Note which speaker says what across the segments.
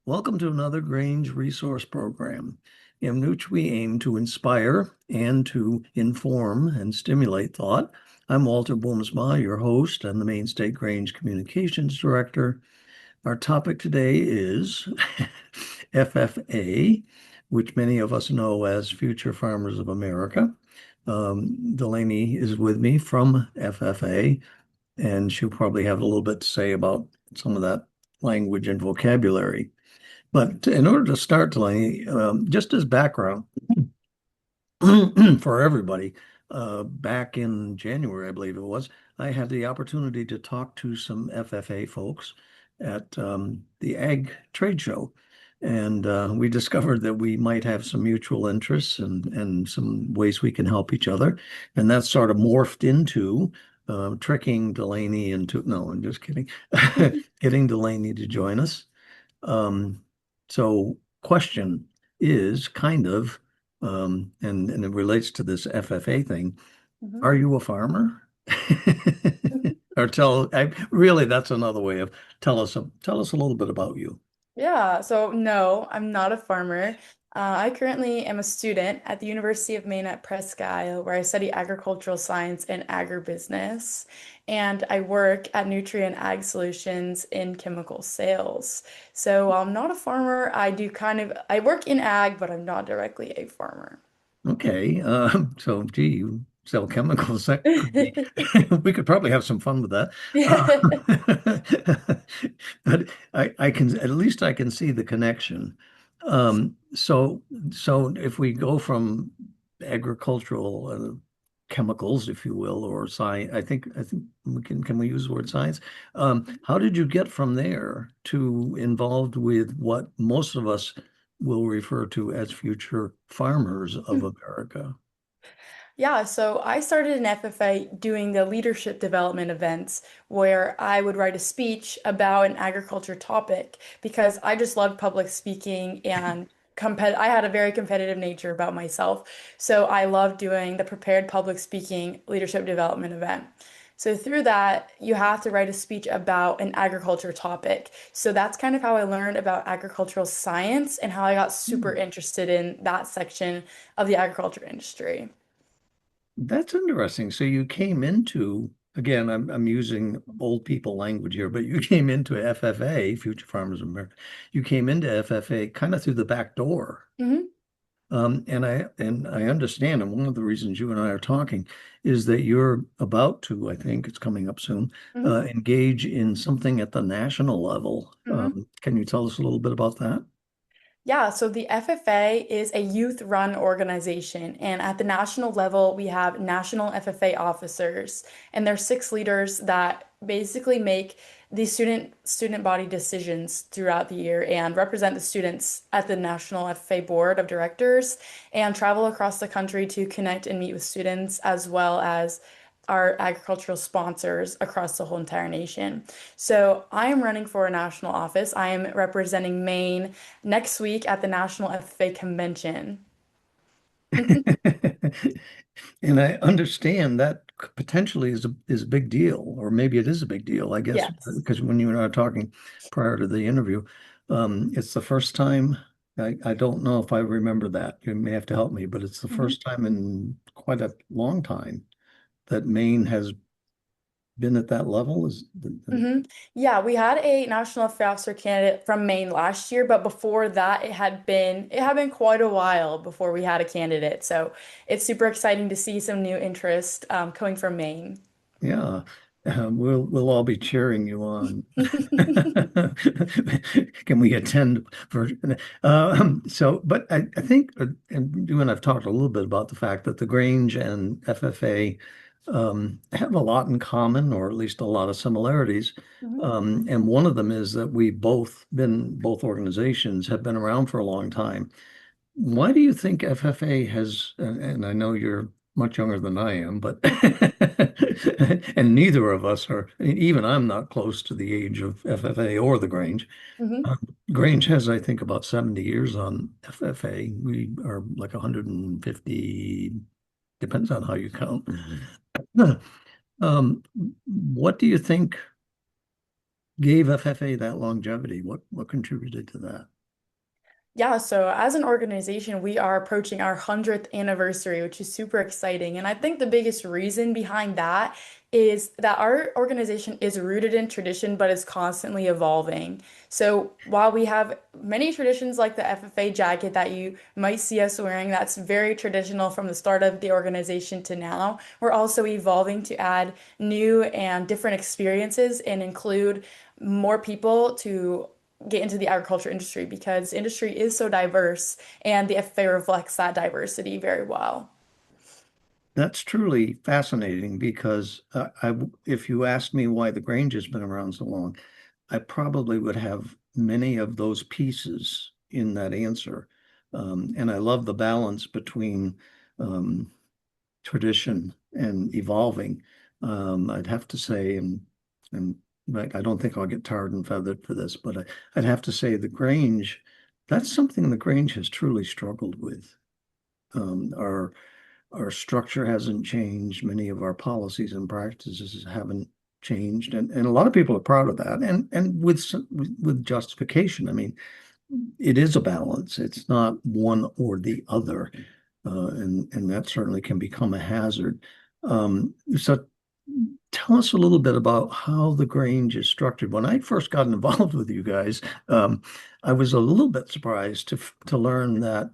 Speaker 1: Welcome to another Grange resource program in which we aim to inspire and to inform and stimulate thought. I'm Walter Boomsma, your host and the Maine State Grange Communications Director. Our topic today is FFA, which many of us know as Future Farmers of America. Delaney is with me from FFA, and she'll probably have a little bit to say about some of that language and vocabulary. But in order to start, Delaney, just as background for everybody, back in January, I believe it was, I had the opportunity to talk to some FFA folks at the Ag Trade Show. And we discovered that we might have some mutual interests and some ways we can help each other. And that sort of morphed into tricking Delaney into, no, I'm just kidding, getting Delaney to join us. So question is kind of, and it relates to this FFA thing.
Speaker 2: Mhm.
Speaker 1: Are you a farmer? Or really, that's another way of tell us a little bit about you.
Speaker 2: Yeah, so no, I'm not a farmer. I currently am a student at the University of Maine at Presque Isle, where I study agricultural science and agribusiness. And I work at Nutrient Ag Solutions in chemical sales. So I'm not a farmer. I work in ag, but I'm not directly a farmer.
Speaker 1: Okay, so gee, you sell chemicals. That could be, we could probably have some fun with that. But I can, at least I can see the connection. So if we go from agricultural chemicals, if you will, or science, I think can we use the word science? How did you get from there to involved with what most of us will refer to as future farmers of America?
Speaker 2: Yeah, so I started an FFA doing the leadership development events where I would write a speech about an agriculture topic because I just loved public speaking and I had a very competitive nature about myself. So I loved doing the prepared public speaking leadership development event. So through that, you have to write a speech about an agriculture topic. So that's kind of how I learned about agricultural science and how I got super
Speaker 1: Hmm.
Speaker 2: interested in that section of the agriculture industry.
Speaker 1: That's interesting. So you came into, again, I'm using old people language here, but you came into FFA, Future Farmers of America. You came into FFA kind of through the back door.
Speaker 2: Mhm.
Speaker 1: And I understand, and one of the reasons you and I are talking is that you're about to, I think it's coming up soon,
Speaker 2: Mhm.
Speaker 1: engage in something at the national level.
Speaker 2: Mhm.
Speaker 1: Can you tell us a little bit about that?
Speaker 2: Yeah, so the FFA is a youth-run organization, and at the national level, we have national FFA officers, and there's six leaders that basically make the student body decisions throughout the year and represent the students at the National FFA Board of Directors and travel across the country to connect and meet with students as well as our agricultural sponsors across the whole entire nation. So I am running for a national office. I am representing Maine next week at the National FFA Convention.
Speaker 1: And I understand that potentially is a big deal, or maybe it is a big deal, I guess,
Speaker 2: Yes.
Speaker 1: because when you and I were talking prior to the interview, it's the first time. I don't know if I remember that. You may have to help me, but it's the
Speaker 2: Mhm.
Speaker 1: first time in quite a long time that Maine has been at that level.
Speaker 2: Yeah, we had a national FFA officer candidate from Maine last year, but before that, it had been quite a while before we had a candidate. So it's super exciting to see some new interest coming from Maine.
Speaker 1: Yeah, we'll all be cheering you on. Can we attend for but I think and you and I've talked a little bit about the fact that the Grange and FFA have a lot in common, or at least a lot of similarities.
Speaker 2: Mhm.
Speaker 1: And one of them is that both organizations have been around for a long time. Why do you think FFA has, and I know you're much younger than I am, but and neither of us are, even I'm not close to the age of FFA or the Grange.
Speaker 2: Hmm.
Speaker 1: Uh, Grange has, I think, about 70 years on FFA. We are like 150, depends on how you count. Um, what do you think gave FFA that longevity? What contributed to that?
Speaker 2: Yeah, so as an organization, we are approaching our 100th anniversary, which is super exciting. And I think the biggest reason behind that is that our organization is rooted in tradition, but is constantly evolving. So while we have many traditions like the FFA jacket that you might see us wearing, that's very traditional from the start of the organization to now, we're also evolving to add new and different experiences and include more people to get into the agriculture industry because the industry is so diverse and the FFA reflects that diversity very well.
Speaker 1: That's truly fascinating because if you asked me why the Grange has been around so long, I probably would have many of those pieces in that answer. And I love the balance between um, tradition and evolving. I'd have to say, and like, I don't think I'll get tarred and feathered for this, but I'd have to say the Grange, that's something the Grange has truly struggled with. Our structure hasn't changed. Many of our policies and practices haven't changed, and a lot of people are proud of that, and with justification. I mean, it is a balance. It's not one or the other, and that certainly can become a hazard. So tell us a little bit about how the Grange is structured. When I first got involved with you guys, I was a little bit surprised to learn that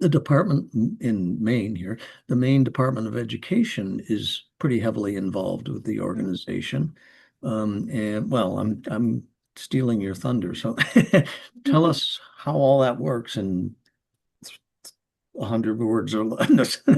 Speaker 1: the department in Maine here, the Maine Department of Education is pretty heavily involved with the organization. And well, I'm stealing your thunder. So tell us how all that works in 100 words or less. I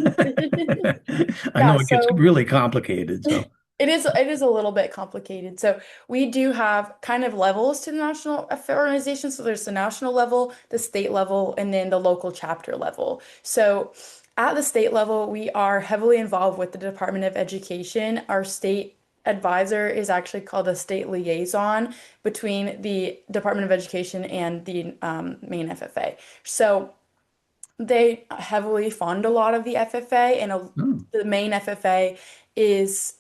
Speaker 2: Yeah,
Speaker 1: know it gets
Speaker 2: so
Speaker 1: really complicated. So
Speaker 2: it is a little bit complicated. So we do have kind of levels to the national affair organization. So there's the national level, the state level, and then the local chapter level. So at the state level, we are heavily involved with the Department of Education. Our state advisor is actually called a state liaison between the Department of Education and the Maine FFA. So they heavily fund a lot of the FFA, and
Speaker 1: oh,
Speaker 2: the Maine FFA is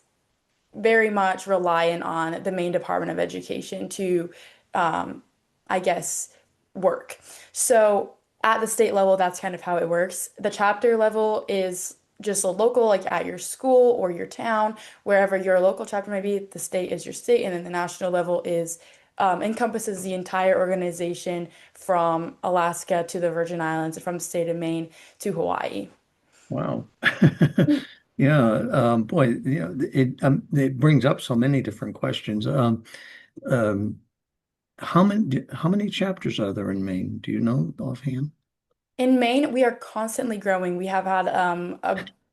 Speaker 2: very much reliant on the Maine Department of Education to, um, I guess, work. So at the state level, that's kind of how it works. The chapter level is just a local, like at your school or your town, wherever your local chapter may be, the state is your state, and then the national level is encompasses the entire organization from Alaska to the Virgin Islands, and from the state of Maine to Hawaii.
Speaker 1: wow. Yeah, boy, it brings up so many different questions. Um, how many chapters are there in Maine? Do you know offhand?
Speaker 2: In Maine, we are constantly growing. We have had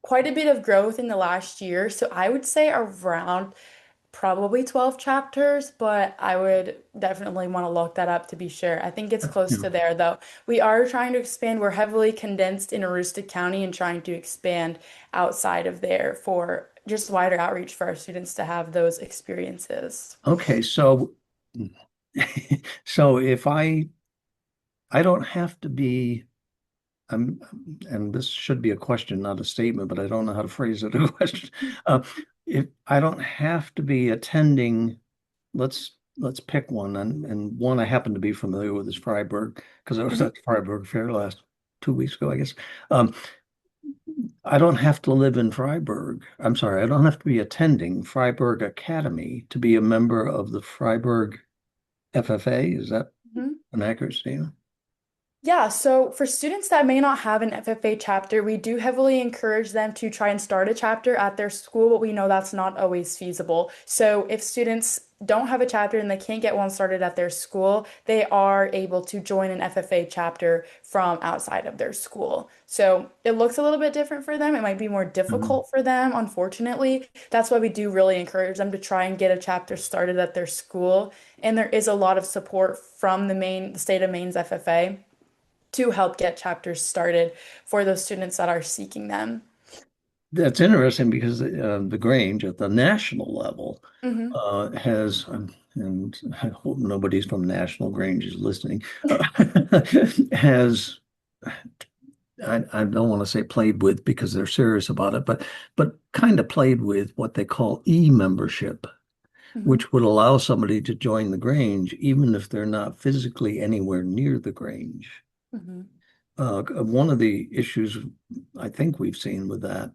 Speaker 2: quite a bit of growth in the last year. So I would say around probably 12 chapters, but I would definitely want to look that up to be sure. I think it's close
Speaker 1: Yeah.
Speaker 2: to there, though. We are trying to expand. We're heavily condensed in Aroostook County and trying to expand outside of there for just wider outreach for our students to have those experiences.
Speaker 1: Okay, so so if I don't have to be I'm and this should be a question, not a statement, but I don't know how to phrase it a question. Uh, if I don't have to be attending, let's pick one, and one I happen to be familiar with is Freiburg because I was
Speaker 2: Mhm.
Speaker 1: at the Freiburg Fair last 2 weeks ago, I guess. Um, I don't have to live in Freiburg. I'm sorry, I don't have to be attending Freiburg Academy to be a member of the Freiburg FFA. Is that
Speaker 2: Mhm.
Speaker 1: an accurate statement?
Speaker 2: Yeah, so for students that may not have an FFA chapter, we do heavily encourage them to try and start a chapter at their school, but we know that's not always feasible. So if students don't have a chapter and they can't get one started at their school, they are able to join an FFA chapter from outside of their school. So it looks a little bit different for them. It might be more
Speaker 1: Mhm.
Speaker 2: difficult for them, unfortunately. That's why we do really encourage them to try and get a chapter started at their school. And there is a lot of support from the state of Maine's FFA to help get chapters started for those students that are seeking them.
Speaker 1: That's interesting because the Grange at the national level
Speaker 2: Hmm.
Speaker 1: has, and I hope nobody's from National Grange is listening, has, I don't want to say played with because they're serious about it, but kind of played with what they call e-membership,
Speaker 2: Hmm.
Speaker 1: which would allow somebody to join the Grange even if they're not physically anywhere near the Grange.
Speaker 2: Hmm.
Speaker 1: One of the issues I think we've seen with that,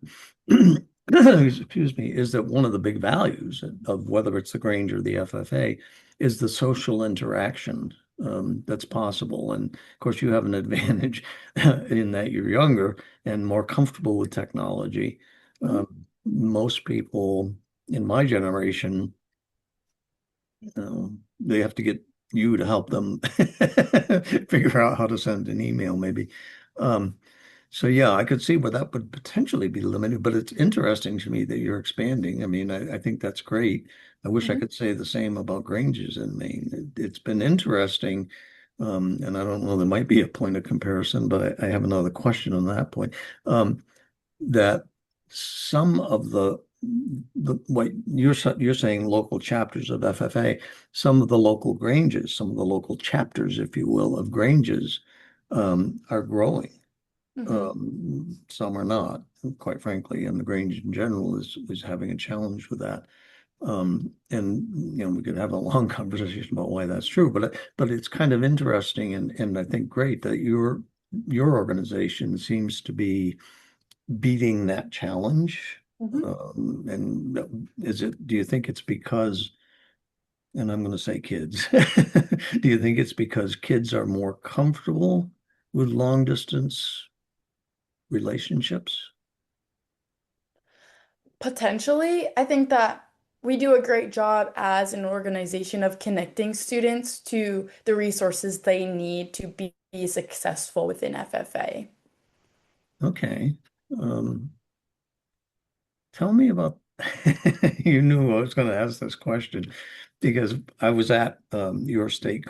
Speaker 1: excuse me, is that one of the big values of whether it's the Grange or the FFA is the social interaction that's possible. And of course, you have an advantage in that you're younger and more comfortable with technology. Most people in my generation, they have to get you to help them figure out how to send an email, maybe. Um, so yeah, I could see where that would potentially be limited, but it's interesting to me that you're expanding. I mean, I think that's great. I wish I
Speaker 2: Hmm.
Speaker 1: could say the same about Granges in Maine. It's been interesting. And I don't know, there might be a point of comparison, but I have another question on that point. That some of the what you're saying local chapters of FFA, some of the local Granges, some of the local chapters, if you will, of Granges are growing.
Speaker 2: Hmm.
Speaker 1: Some are not, quite frankly, and the Grange in general is having a challenge with that. And we could have a long conversation about why that's true, but it's kind of interesting and I think great that your organization seems to be beating that challenge.
Speaker 2: Hmm.
Speaker 1: And do you think it's because, and I'm going to say kids, do you think it's because kids are more comfortable with long distance relationships?
Speaker 2: Potentially, I think that we do a great job as an organization of connecting students to the resources they need to be successful within FFA.
Speaker 1: Okay. Um, Tell me about, you knew I was going to ask this question because I was at your state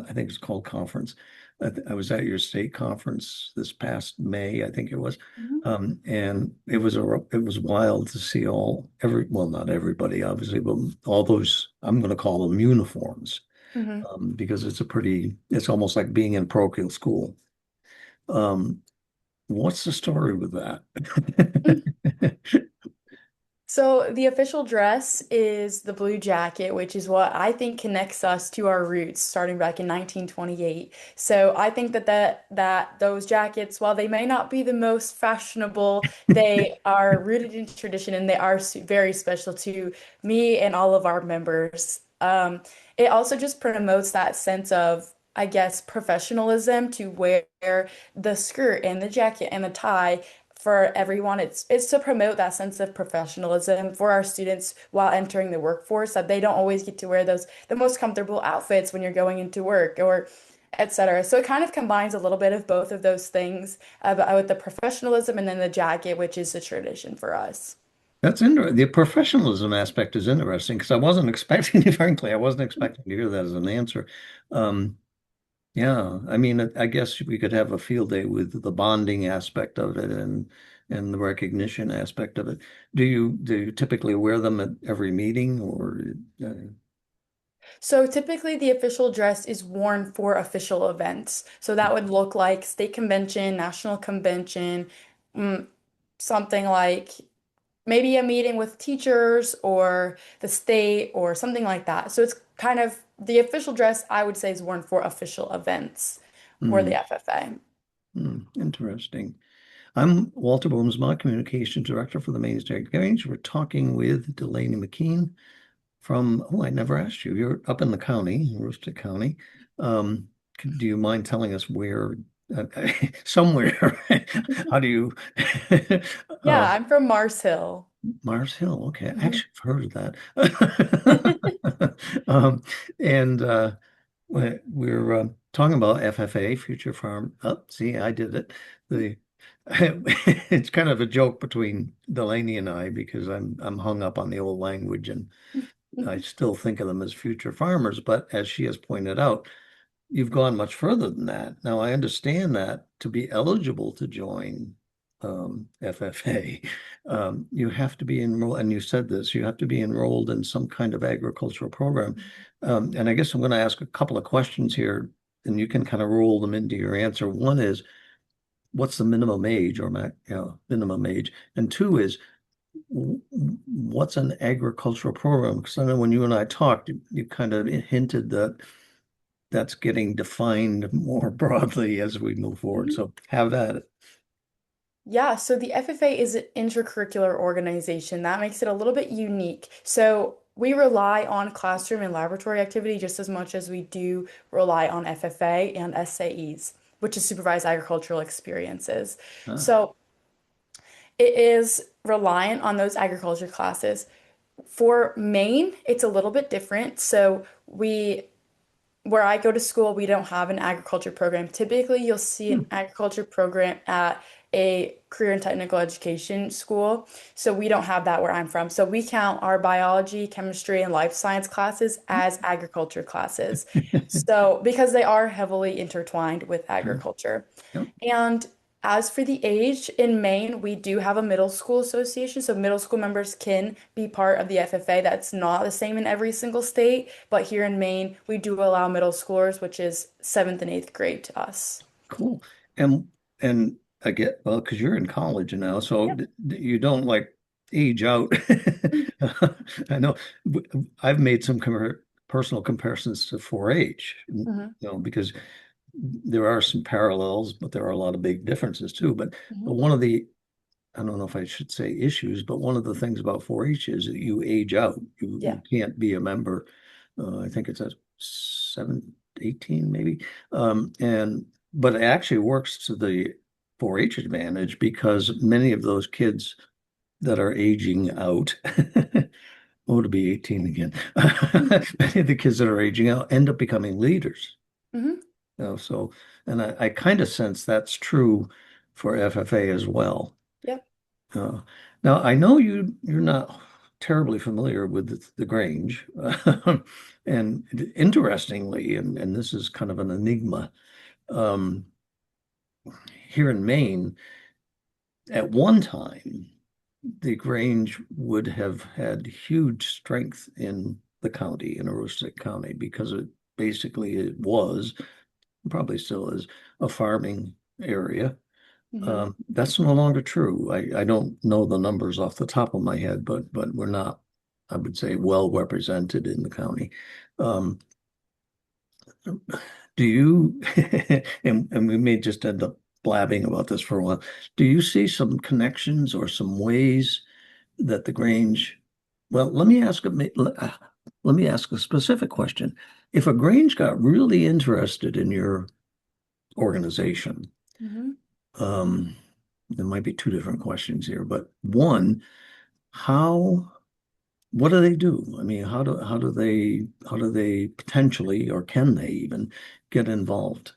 Speaker 1: I think it's called conference. I was at your state conference this past May, I think it was.
Speaker 2: Mhm.
Speaker 1: And it was wild to see well, not everybody, obviously, but all those, I'm going to call them uniforms,
Speaker 2: Mhm.
Speaker 1: because it's almost like being in parochial school. Um, what's the story with that?
Speaker 2: So the official dress is the blue jacket, which is what I think connects us to our roots starting back in 1928. So I think that those jackets, while they may not be the most fashionable, they are rooted in tradition and they are very special to me and all of our members. It also just promotes that sense of, I guess, professionalism to wear the skirt and the jacket and the tie for everyone. It's to promote that sense of professionalism for our students while entering the workforce, that they don't always get to wear the most comfortable outfits when you're going into work or etc. So it kind of combines a little bit of both of those things, but with the professionalism and then the jacket, which is the tradition for us.
Speaker 1: That's interesting. The professionalism aspect is interesting because I wasn't expecting, frankly, I wasn't expecting to hear that as an answer. Um, Yeah, I mean, I guess we could have a field day with the bonding aspect of it and the recognition aspect of it. Do you typically wear them at every meeting or uh,
Speaker 2: So typically the official dress is worn for official events. So that would look like state convention, national convention, mm, something like maybe a meeting with teachers or the state or something like that. So it's kind of the official dress I would say is worn for official events for
Speaker 1: hmm,
Speaker 2: the FFA.
Speaker 1: interesting. I'm Walter Boomsma, Communications Director for the Maine State Grange. We're talking with Delaney McKeen I never asked you. You're up in the county, Worcester County. Um, do you mind telling us where, uh, somewhere, how do you,
Speaker 2: Yeah,
Speaker 1: uh,
Speaker 2: I'm from Mars Hill.
Speaker 1: Mars Hill. Okay, I
Speaker 2: Mhm.
Speaker 1: actually have heard of that. And we're talking about FFA, Future Farm. Oh, see, I did it. The it's kind of a joke between Delaney and I because I'm hung up on the old language and I still think of them as future farmers. But as she has pointed out, you've gone much further than that. Now I understand that to be eligible to join FFA, you have to be enrolled, and you said this, you have to be enrolled in some kind of agricultural program. And I guess I'm going to ask a couple of questions here, and you can kind of roll them into your answer. One is, what's the minimum age or minimum age? And two is, what's an agricultural program? Because I know when you and I talked, you kind of hinted that that's getting defined more broadly as we move forward.
Speaker 2: Mhm.
Speaker 1: So have at it.
Speaker 2: Yeah, so the FFA is an intercurricular organization. That makes it a little bit unique. So we rely on classroom and laboratory activity just as much as we do rely on FFA and SAEs, which is supervised agricultural experiences.
Speaker 1: Ah.
Speaker 2: So it is reliant on those agriculture classes. For Maine, it's a little bit different. So where I go to school, we don't have an agriculture program. Typically, you'll see an
Speaker 1: Hmm.
Speaker 2: agriculture program at a career and technical education school. So we don't have that where I'm from. So we count our biology, chemistry, and life science classes as agriculture classes. So because they are heavily intertwined with
Speaker 1: Sure.
Speaker 2: agriculture.
Speaker 1: Yep.
Speaker 2: And as for the age, in Maine, we do have a middle school association. So middle school members can be part of the FFA. That's not the same in every single state, but here in Maine, we do allow middle schoolers, which is seventh and eighth grade to us.
Speaker 1: Cool. And I get, well, because you're in college now, so
Speaker 2: Yep.
Speaker 1: you don't like age out. I know I've made some personal comparisons to 4-H,
Speaker 2: Hmm.
Speaker 1: because there are some parallels, but there are a lot of big differences too. But
Speaker 2: Hmm.
Speaker 1: one of the, I don't know if I should say issues, but one of the things about 4-H is that you age out. You
Speaker 2: Yeah.
Speaker 1: can't be a member. I think it's at 18 maybe. And but it actually works to the 4-H advantage because many of those kids that are aging out, oh, to be 18 again, many of the kids that are aging out end up becoming leaders.
Speaker 2: Hmm.
Speaker 1: So, and I kind of sense that's true for FFA as well.
Speaker 2: Yep.
Speaker 1: Uh, Now, I know you're not terribly familiar with the Grange, and interestingly, and this is kind of an enigma, um, here in Maine, at one time, the Grange would have had huge strength in the county, in Aroostook County, because it was, probably still is, a farming area.
Speaker 2: Hmm.
Speaker 1: That's no longer true. I don't know the numbers off the top of my head, but we're not, I would say, well represented in the county. Um, do you, and we may just end up blabbing about this for a while. Do you see some connections or some ways that the Grange, well, let me ask a specific question. If a Grange got really interested in your organization,
Speaker 2: Hmm.
Speaker 1: Um, there might be two different questions here, but one, how, what do they do? I mean, how do they potentially, or can they even get involved?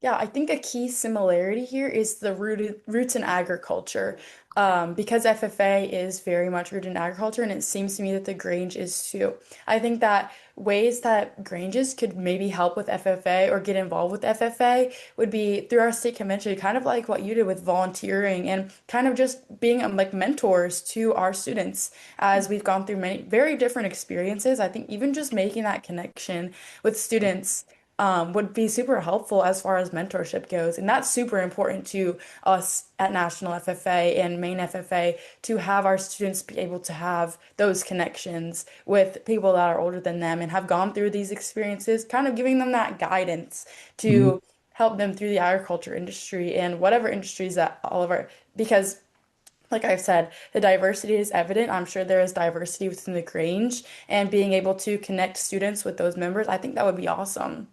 Speaker 2: Yeah, I think a key similarity here is the roots in agriculture. Because FFA is very much rooted in agriculture, and it seems to me that the Grange is too. I think that ways that Granges could maybe help with FFA or get involved with FFA would be through our state convention, kind of like what you did with volunteering and kind of just being like mentors to our students as we've gone through many very different experiences. I think even just making that connection with students would be super helpful as far as mentorship goes. And that's super important to us at National FFA and Maine FFA to have our students be able to have those connections with people that are older than them and have gone through these experiences, kind of giving them that guidance
Speaker 1: Mhm.
Speaker 2: to help them through the agriculture industry and whatever industries that all of our, because like I've said, the diversity is evident. I'm sure there is diversity within the Grange, and being able to connect students with those members, I think that would be awesome.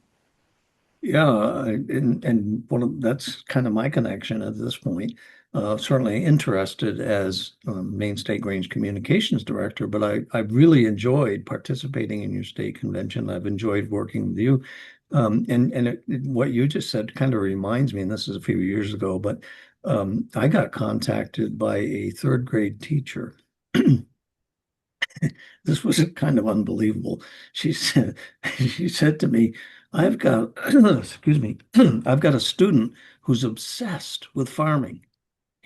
Speaker 1: Yeah, and that's kind of my connection at this point. Certainly interested as Maine State Grange Communications Director, but I really enjoyed participating in your state convention. I've enjoyed working with you. What you just said kind of reminds me, and this is a few years ago, but I got contacted by a third grade teacher. This was kind of unbelievable. She said, she said to me, I've got, excuse me, I've got a student who's obsessed with farming.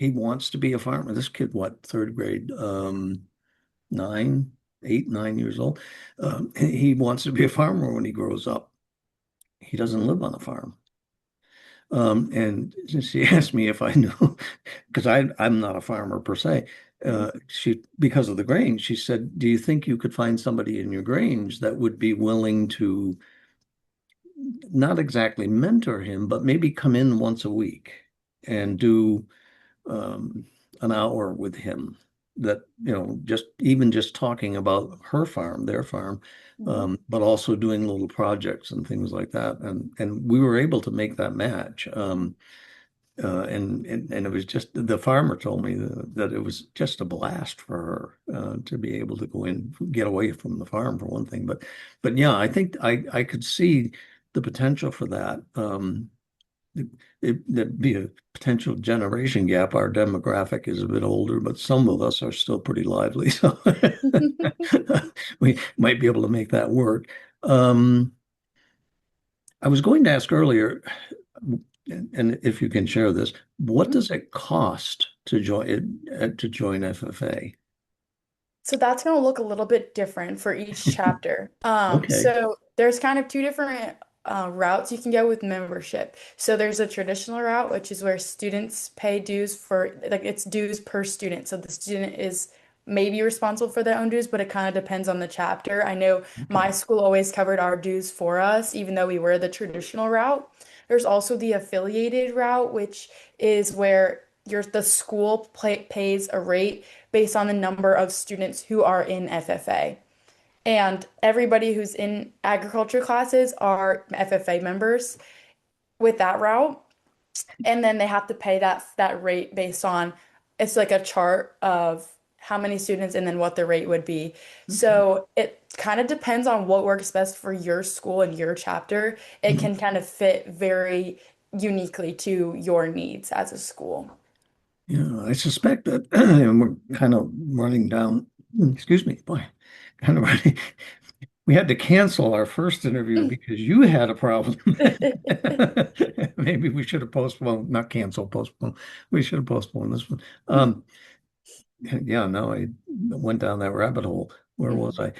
Speaker 1: he wants to be a farmer. This kid, what, third grade, 9 8 9 years old. He wants to be a farmer when he grows up. He doesn't live on a farm. And she asked me if I knew, because I'm not a farmer per se.
Speaker 2: Mhm.
Speaker 1: Because of the Grange, she said, "Do you think you could find somebody in your Grange that would be willing to not exactly mentor him, but maybe come in once a week and do um, an hour with him? That, just even just talking about her farm, their farm,
Speaker 2: Mhm.
Speaker 1: but also doing little projects and things like that." And we were able to make that match. And it was just the farmer told me that it was just a blast for her to be able to go in, get away from the farm for one thing. But yeah, I think I could see the potential for that. There'd be a potential generation gap. Our demographic is a bit older, but some of us are still pretty lively, so we might be able to make that work. Um, I was going to ask earlier, and if you can share this, what
Speaker 2: Mhm.
Speaker 1: does it cost to join FFA?
Speaker 2: So that's going to look a little bit different for each chapter.
Speaker 1: Okay.
Speaker 2: So there's kind of two different routes you can go with membership. So there's a traditional route, which is where students pay dues for, like it's dues per student. So the student is maybe responsible for their own dues, but it kind of depends on the chapter. I know my
Speaker 1: Okay.
Speaker 2: school always covered our dues for us, even though we were the traditional route. There's also the affiliated route, which is where the school pays a rate based on the number of students who are in FFA. And everybody who's in agriculture classes are FFA members with that route. And then they have to pay that rate based on it's like a chart of how many students and then what the rate would be.
Speaker 1: Okay.
Speaker 2: So it kind of depends on what works best for your school and your chapter. It
Speaker 1: Mhm.
Speaker 2: can kind of fit very uniquely to your needs as a school.
Speaker 1: Yeah, I suspect that and we're kind of running down, excuse me, boy, kind of running. We had to cancel our first interview because you had a problem. Maybe we should have postponed, not cancel, postpone. We should have postponed this one. Yeah, no, I went down that rabbit hole. Where was I?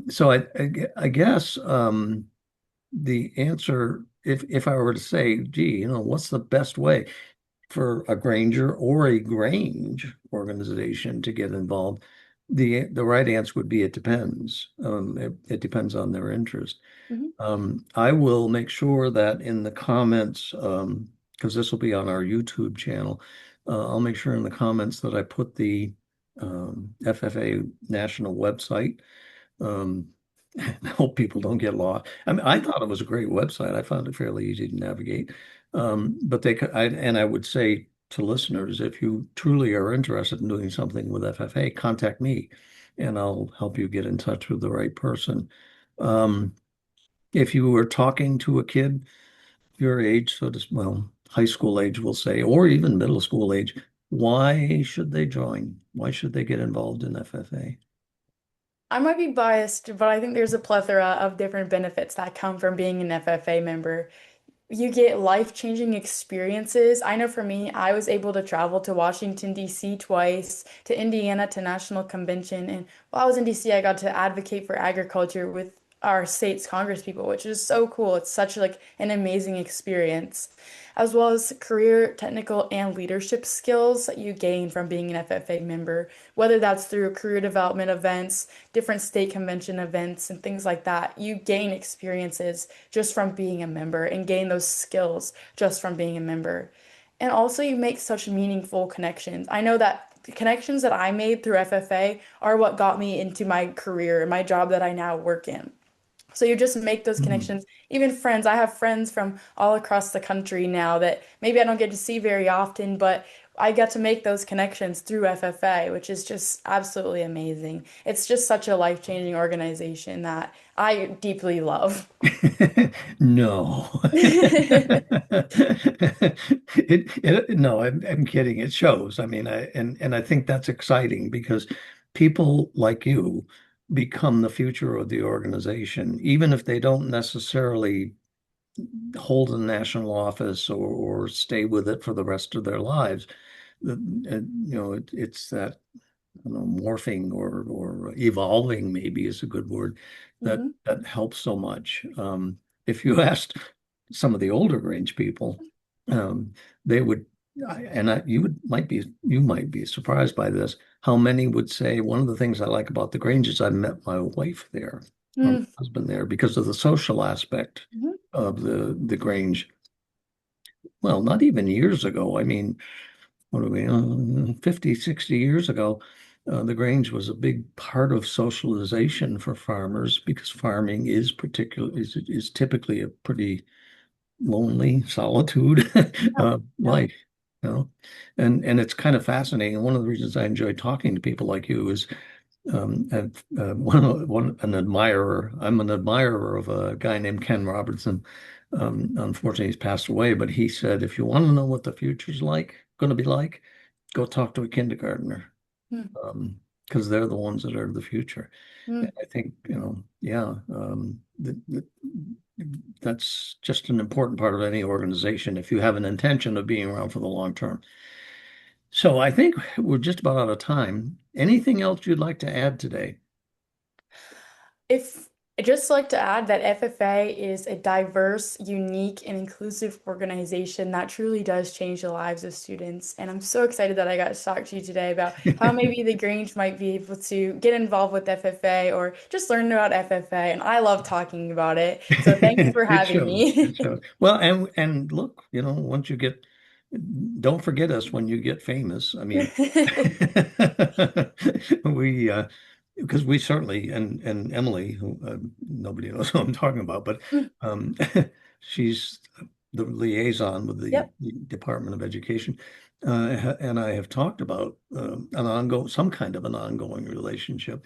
Speaker 1: So I guess the answer, if I were to say, gee, what's the best way for a Granger or a Grange organization to get involved? The right answer would be it depends. It depends on their interest.
Speaker 2: Mhm.
Speaker 1: I will make sure that in the comments, because this will be on our YouTube channel, I'll make sure in the comments that I put the FFA national website. Um, I hope people don't get lost. I mean, I thought it was a great website. I found it fairly easy to navigate. But I would say to listeners, if you truly are interested in doing something with FFA, contact me and I'll help you get in touch with the right person. Um, if you were talking to a kid your age, well, high school age, we'll say, or even middle school age, why should they join? Why should they get involved in FFA?
Speaker 2: I might be biased, but I think there's a plethora of different benefits that come from being an FFA member. You get life-changing experiences. I know for me, I was able to travel to Washington, D.C. twice, to Indiana to National Convention. And while I was in D.C., I got to advocate for agriculture with our state's Congress people, which is so cool. It's such like an amazing experience, as well as career, technical, and leadership skills that you gain from being an FFA member, whether that's through career development events, different state convention events, and things like that. You gain experiences just from being a member and gain those skills just from being a member. And also, you make such meaningful connections. I know that the connections that I made through FFA are what got me into my career and my job that I now work in. So you just make those
Speaker 1: Hmm.
Speaker 2: connections, even friends. I have friends from all across the country now that maybe I don't get to see very often, but I get to make those connections through FFA, which is just absolutely amazing. It's just such a life-changing organization that I deeply love.
Speaker 1: No. No, I'm kidding. It shows. I mean, and I think that's exciting because people like you become the future of the organization, even if they don't necessarily hold a national office or stay with it for the rest of their lives. it's that, I don't know, morphing or evolving maybe is a good word
Speaker 2: Hmm.
Speaker 1: that helps so much. If you asked some of the older Grange people, they would, you might be surprised by this, how many would say one of the things I like about the Grange is I met my wife there, or my
Speaker 2: Mm-hmm.
Speaker 1: husband there, because of the social aspect of the Grange. Well, not even years ago. I mean, what are we, 50, 60 years ago, the Grange was a big part of socialization for farmers because farming is typically a pretty lonely solitude
Speaker 2: Yeah. Yeah.
Speaker 1: life, you know. And it's kind of fascinating. One of the reasons I enjoy talking to people like you is an admirer. I'm an admirer of a guy named Ken Robertson. Unfortunately, he's passed away, but he said, if you want to know what the future's going to be like, go talk to a kindergartner, because they're the ones that are the future. And
Speaker 2: Mm-hmm.
Speaker 1: I think, yeah, that's just an important part of any organization if you have an intention of being around for the long term. So I think we're just about out of time. Anything else you'd like to add today?
Speaker 2: If I'd just like to add that FFA is a diverse, unique, and inclusive organization that truly does change the lives of students. And I'm so excited that I got to talk to you today about how maybe the Grange might be able to get involved with FFA or just learn about FFA. And I love talking about it. So thank you for
Speaker 1: It
Speaker 2: having
Speaker 1: shows. It
Speaker 2: me.
Speaker 1: shows. Well, and look, once you get, don't forget us when you get famous. I mean, we because we certainly and Emily, who nobody knows who I'm talking about, but um, she's the liaison with
Speaker 2: Yep.
Speaker 1: the Department of Education, and I have talked about some kind of an ongoing relationship,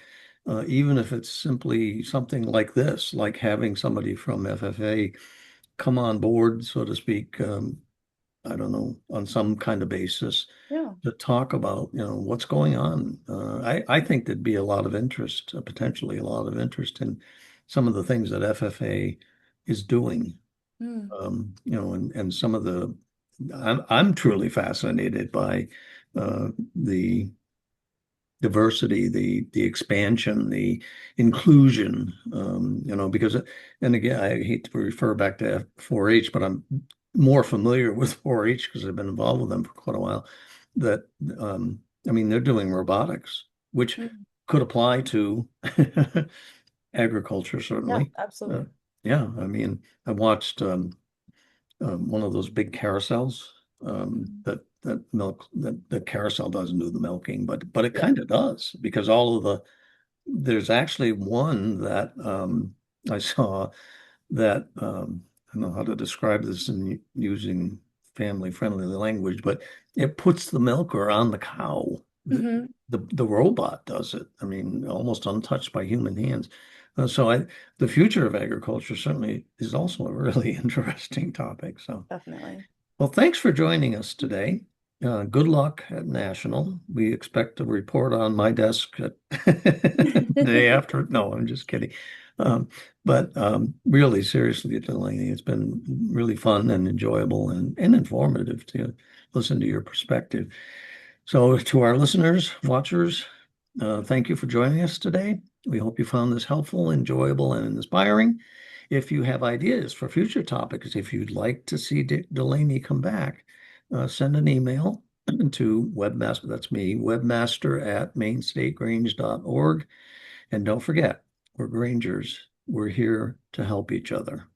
Speaker 1: even if it's simply something like this, like having somebody from FFA come on board, so to speak. I don't know, on some kind of basis
Speaker 2: Yeah.
Speaker 1: to talk about, what's going on. I think there'd be a lot of interest, potentially a lot of interest in some of the things that FFA is doing.
Speaker 2: Mm.
Speaker 1: And some of I'm truly fascinated by the diversity, the expansion, the inclusion, because, and again, I hate to refer back to 4-H, but I'm more familiar with 4-H because I've been involved with them for quite a while. That, I mean, they're doing robotics, which
Speaker 2: Mm.
Speaker 1: could apply to agriculture,
Speaker 2: Yeah,
Speaker 1: certainly. Uh,
Speaker 2: absolutely.
Speaker 1: yeah, I mean, I watched one of those big carousels
Speaker 2: Mhm.
Speaker 1: that milk that the carousel doesn't do the milking, but it
Speaker 2: Yeah.
Speaker 1: kind of does because all of there's actually one that I saw that I don't know how to describe this in using family friendly language, but it puts the milker on the cow.
Speaker 2: Hmm.
Speaker 1: The robot does it. I mean, almost untouched by human hands. The future of agriculture certainly is also a really interesting topic. So,
Speaker 2: Definitely.
Speaker 1: well, thanks for joining us today. Good luck at National. We expect a report on my desk the day after. No, I'm just kidding. Um, but really, seriously, Delaney, it's been really fun and enjoyable and informative to listen to your perspective. So, to our listeners, watchers, thank you for joining us today. We hope you found this helpful, enjoyable, and inspiring. If you have ideas for future topics, if you'd like to see Delaney come back, send an email to webmaster, that's me, webmaster at mainstategrange.org. And don't forget, we're Grangers. We're here to help each other.